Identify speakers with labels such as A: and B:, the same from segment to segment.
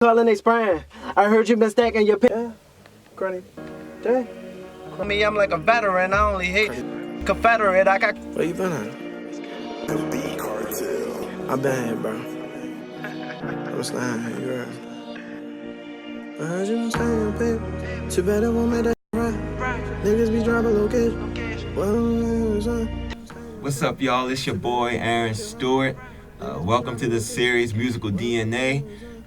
A: Calling they spraying. I heard you been stacking your pin. Yeah, Cruddy. Yeah. Me, I'm like a veteran. I only hate Confederate. I got.
B: Where you been at? I been here, bro. I'm staying here, you heard. I heard you been stacking your paper. Too bad it won't make that right. Niggas be dropping location.
C: What's up, y'all? It's your boy Aaron Stewart. Welcome to the series Musical DNA.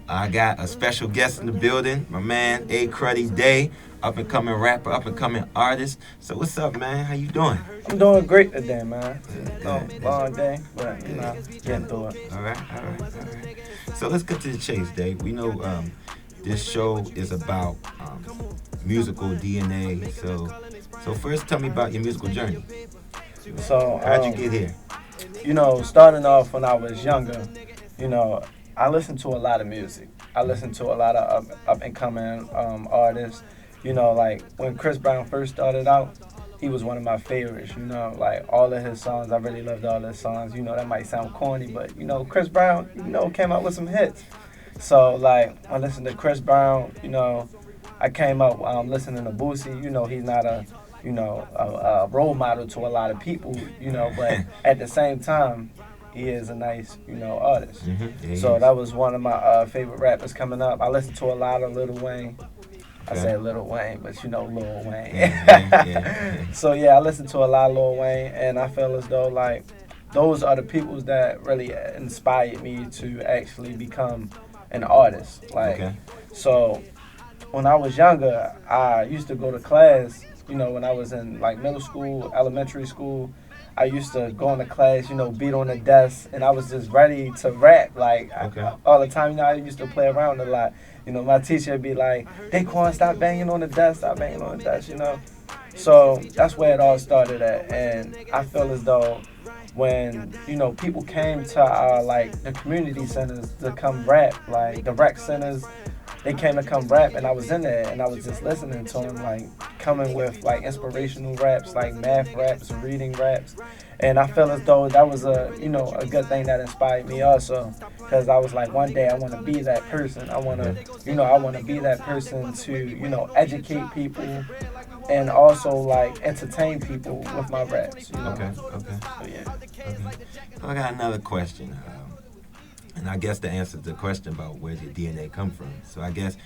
C: I got a special guest in the building, my man Cruddy Day, up and coming rapper, up and coming artist. So what's up, man? How you doing?
A: I'm doing great today, man. Long day, but getting through it.
C: All right. So let's get to the chase, Dave. We know this show is about musical DNA. So first, tell me about your musical journey.
A: So
C: how'd you get here?
A: Starting off when I was younger, I listened to a lot of music. I listened to a lot of up and coming artists. Like when Chris Brown first started out, he was one of my favorites. Like all of his songs, I really loved all his songs. That might sound corny, but Chris Brown, came out with some hits. So like I listened to Chris Brown. I came up listening to Boosie. He's not a role model to a lot of people. But at the same time, he is a nice, artist.
C: Mm-hmm.
A: So that was one of my favorite rappers coming up. I listened to a lot of Lil Wayne. I say Lil Wayne, but Lil Wayne.
C: Yeah.
A: So yeah, I listened to a lot of Lil Wayne, and I feel as though like those are the people that really inspired me to actually become an artist. So when I was younger, I used to go to class. When I was in like middle school, elementary school, I used to go into class, beat on the desk, and I was just ready to rap, all the time. I used to play around a lot. My teacher would be like, Daquan, stop banging on the desk, So that's where it all started at, and I feel as though when, people came to the community centers to come rap, like the rec centers, they came to come rap, and I was in there, and I was just listening to them, coming with, inspirational raps, math raps, reading raps, and I felt as though that was a good thing that inspired me also, because I was like, one day I want to be that person. I want to, be that person to, educate people, and also, entertain people with my raps,
C: Okay.
A: So, yeah.
C: Okay. So I got another question. And I guess the answer to the question about where did DNA come from. So I guess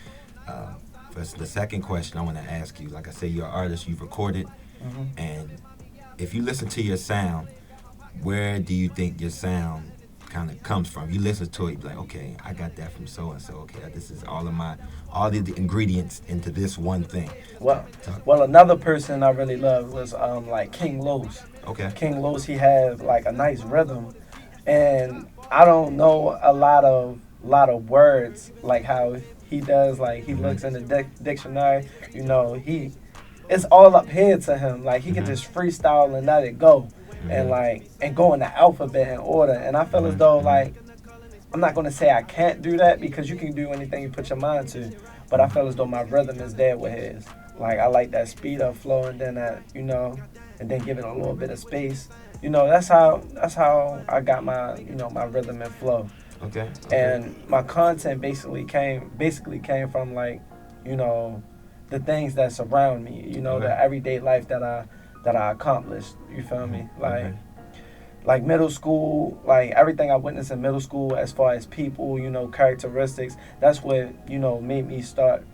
C: for the second question I want to ask you, like I say, you're an artist, you've recorded, and if you listen to your sound, where do you think your sound kind of comes from? You listen to it, you're like, okay, I got that from so-and-so. Okay, this is all the ingredients into this one thing.
A: Well, another person I really loved was King Los.
C: Okay.
A: King Los, he had a nice rhythm, and I don't know a lot of words like how he does. He looks in the dictionary. It's all up here to him. He can just freestyle and let it go, and go in the alphabet in order. And I feel as though I'm not gonna say I can't do that, because you can do anything you put your mind to. But I feel as though my rhythm is there with his. I like that speed up flow, and then that and then give it a little bit of space. That's how I got my my rhythm and flow.
C: Okay.
A: And my content basically came from the things that surround me. The everyday life that I accomplished. You feel me? Like middle school, everything I witnessed in middle school as far as people, characteristics. That's what made me start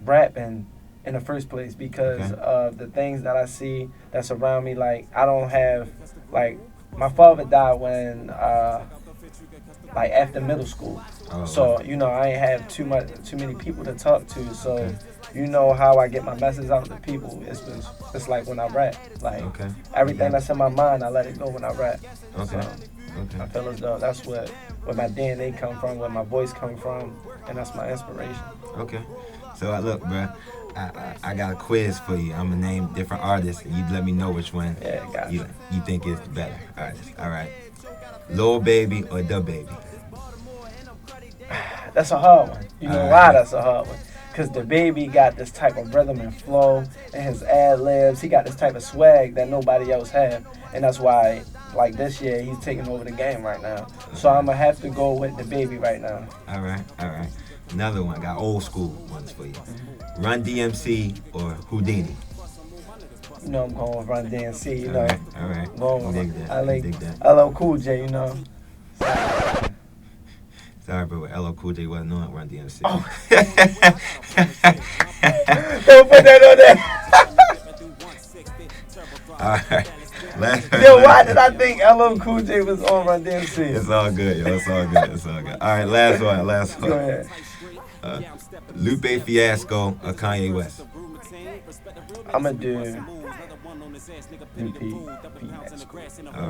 A: rapping in the first place, because of the things that I see that surround me. I don't have, my father died when, after middle school. So, I ain't have too many people to talk to. So, how I get my message out to people, it's like when I rap. Everything that's in my mind, I let it go when I rap.
C: Okay.
A: So, I feel as though that's where my DNA come from, where my voice come from, and that's my inspiration.
C: Okay. So look, bro, I got a quiz for you. I'm gonna name different artists, and you let me know which one you think is the better artist. All right. Lil Baby or Da Baby?
A: That's a hard one. Why that's a hard one? Because Da Baby got this type of rhythm and flow, and his ad-libs, he got this type of swag that nobody else have. And that's why, this year, he's taking over the game right now. So I'm going to have to go with Da Baby right now.
C: All right. Another one. I got old school ones for you. Run DMC or Houdini?
A: You know I'm going with Run DMC, you know.
C: All right.
A: Going
C: Dig
A: with
C: that. Dig that.
A: LL Cool J, you know.
C: Sorry, but LL Cool J wasn't on Run DMC.
A: Oh. Don't put that on there.
C: All right.
A: Yo, why did I think LL Cool J was on Run DMC?
C: It's all good, yo. It's all good. All right, last one.
A: Go ahead.
C: Lupe Fiasco or Kanye West?
A: I'm going to do Lupe Fiasco.
C: All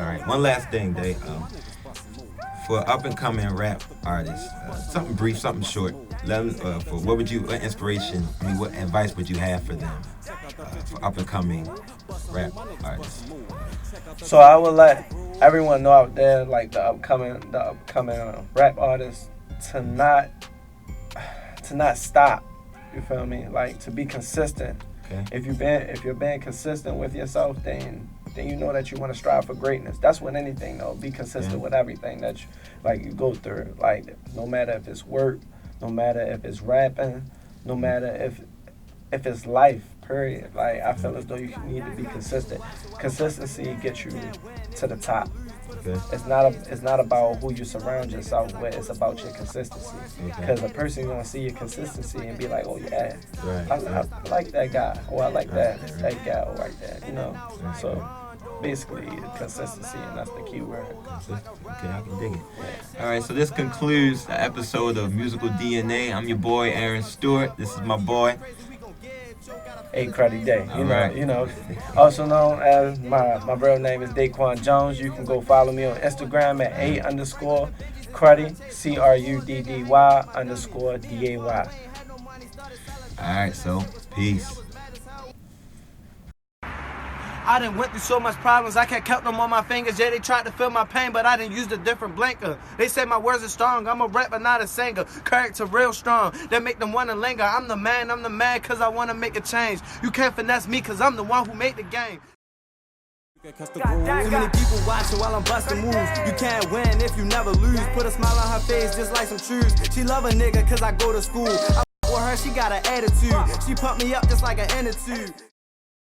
C: right. One last thing, Dave. For up-and-coming rap artists, something brief, something short. Let them, what advice would you have for them for up-and-coming rap artists?
A: So I would let everyone know out there, like the upcoming rap artists, to not stop. You feel me? Like, to be consistent.
C: Okay.
A: If you're being consistent with yourself, then you know that you want to strive for greatness. That's with anything, though. Be consistent with everything that you go through. Like, no matter if it's work, no matter if it's rapping, no matter if it's life. Period. Like, I feel as though you need to be consistent. Consistency gets you to the top.
C: Okay.
A: It's not about who you surround yourself with. It's about your consistency. Because a person gonna see your consistency and be like, oh yeah, I like that guy, or I like that guy, or like that. You know. So basically, consistency, and that's the key word.
C: Okay, I can dig it. All right, so this concludes the episode of Musical DNA. I'm your boy Aaron Stewart. This is my boy.
A: Cruddy Day. You know, also known as my real name is Daquan Jones. You can go follow me on Instagram at @_Cruddy, CRUDDY_DAY.
C: All right, so peace.
A: I done went through so much problems, I can't count them on my fingers. Yeah, they tried to feel my pain, but I done used a different blinker. They say my words are strong, I'm a rapper, not a singer. Character real strong, that make them wanna linger. I'm the man, cause I wanna make a change. You can't finesse me, cause I'm the one who made the game.
D: Too many people watching while I'm busting moves. You can't win if you never lose. Put a smile on her face just like some shoes. She love a nigga cause I go to school. I with her, she got an attitude. She pump me up just like an inner tube.